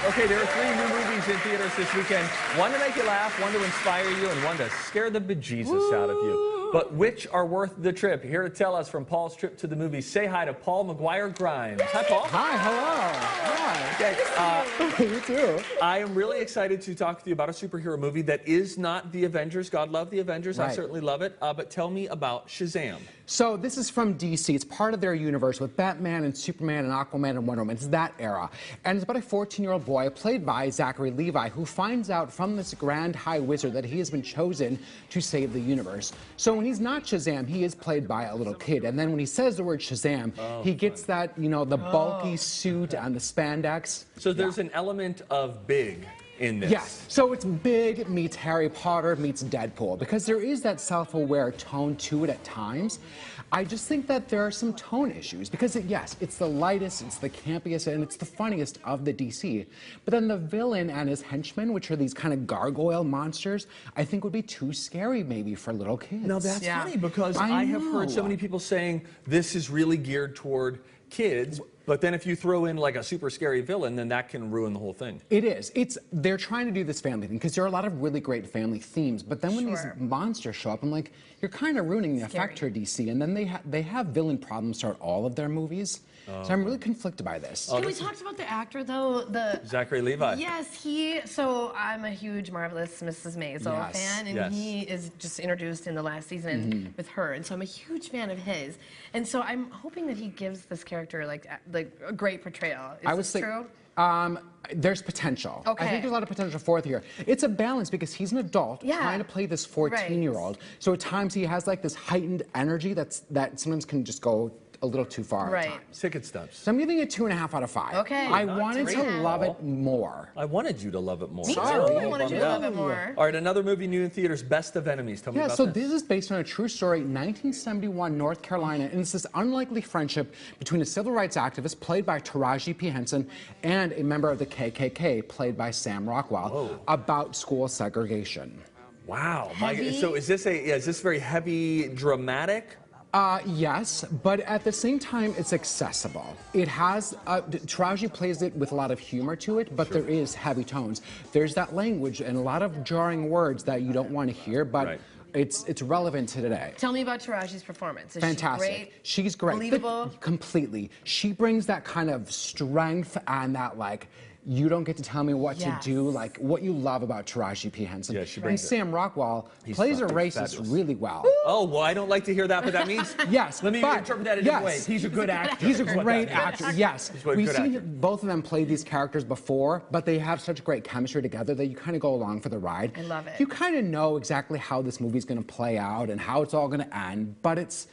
Okay, there are 3 new movies in theaters this weekend. One to make you laugh, one to inspire you, and one to scare the bejesus out of you. But which are worth the trip? Here to tell us from Paul's trip to the movies, say hi to Paul McGuire Grimes. Hi, Paul. Hi, hello. Hi. Okay, You too. I am really excited to talk to you about a superhero movie that is not The Avengers. God love The Avengers. Right. I certainly love it. But tell me about Shazam. So this is from DC. It's part of their universe with Batman and Superman and Aquaman and Wonder Woman. It's that era. And it's about a 14-year-old boy played by Zachary Levi who finds out from this grand high wizard that he has been chosen to save the universe. So when he's not Shazam, he is played by a little kid. And then when he says the word Shazam, he gets that, you know, the bulky suit and the spandex. So there's an element of big in this. Yes. So it's Big meets Harry Potter meets Deadpool because there is that self-aware tone to it at times. I just think that there are some tone issues because, yes, it's the lightest, it's the campiest, and it's the funniest of the DC. But then the villain and his henchmen, which are these kind of gargoyle monsters, I think would be too scary maybe for little kids. Now that's funny because I have heard so many people saying this is really geared toward kids. But then if you throw in like a super scary villain, then that can ruin the whole thing. It is. They're trying to do this family thing because there are a lot of really great family themes. But then when these monsters show up, I'm like, you're kind of ruining the effect here, DC. And then they have villain problems throughout all of their movies. So I'm really conflicted by this. Can we talk about the actor though? Zachary Levi. Yes, so I'm a huge Marvelous Mrs. Maisel fan, and he is just introduced in the last season with her, and so I'm a huge fan of his. And so I'm hoping that he gives this character like a great portrayal. Is this true? There's potential. Okay. I think there's a lot of potential for it here. It's a balance because he's an adult trying to play this 14-year-old. So at times he has like this heightened energy that sometimes can just go a little too far at times. Ticket stubs. So I'm giving it 2.5 out of 5. Okay. I wanted to love it more. I wanted you to love it more. Me too. I wanted you to love it more. All right, another movie new in theaters, Best of Enemies. Tell me about so this is based on a true story, 1971 North Carolina, and it's this unlikely friendship between a civil rights activist played by Taraji P. Henson and a member of the KKK played by Sam Rockwell about school segregation. Wow. So is this very heavy, dramatic? Yes, but at the same time, it's accessible. It has, Taraji plays it with a lot of humor to it, but there is heavy tones. There's that language and a lot of jarring words that you don't want to hear, but it's relevant to today. Tell me about Taraji's performance. Is Fantastic. she great? She's great. Believable? Completely. She brings that kind of strength and that, like, you don't get to tell me what to do, like what you love about Taraji P. Henson. Yeah, she brings and Sam Rockwell plays a racist really well. Oh, well, I don't like to hear that, but that means... Yes, let me interpret that in different ways. He's a good actor. He's a great actor, yes. We've seen both of them play these characters before, but they have such great chemistry together that you kind of go along for the ride. I love it. You kind of know exactly how this movie's going to play out and how it's all going to end, but it's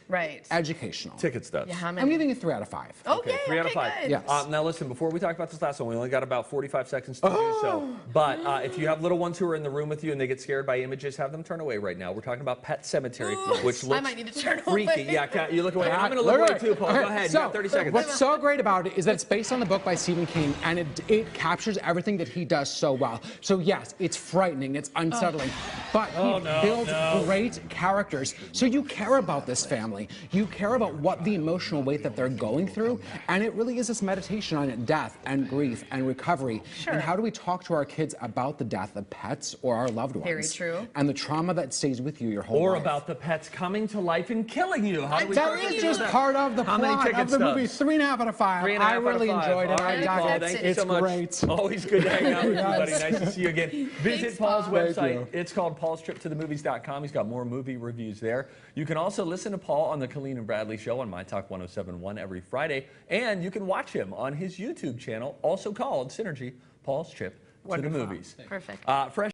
educational. Ticket stubs. Yeah, I'm giving it 3 out of 5. Okay, 3 out of 5. Good. Yes. Now listen, before we talk about this last one, we only got about 45 seconds to do so. But if you have little ones who are in the room with you and they get scared by images, have them turn away right now. We're talking about Pet Sematary, which looks I might need to turn freaky. away. Yeah, you look away. I'm going to look away too, Paul. Go ahead. So, you got 30 seconds. What's so great about it is that it's based on the book by Stephen King, and it captures everything that he does so well. So yes, it's frightening, it's unsettling, but he builds great characters. So you care about this family. You care about what the emotional weight that they're going through, and it really is this meditation on death and grief and recovery. And how do we talk to our kids about the death of pets or our loved ones? Very true. And the trauma that stays with you your whole life. Or about the pets coming to life and killing you. How do we That is just part of the plot of the movie. 3.5 out of 5. I really enjoyed it. All right, Paul, thank you so much. Great. Always good to hang out with you, buddy. Nice to see you again. Visit Paul's website. It's called paulstriptothemovies.com. He's got more movie reviews there. You can also listen to Paul on the Colleen and Bradley Show on My Talk 107.1 every Friday. And you can watch him on his YouTube channel, also called Synergy, Paul's Trip to the Movies. Perfect. Fresh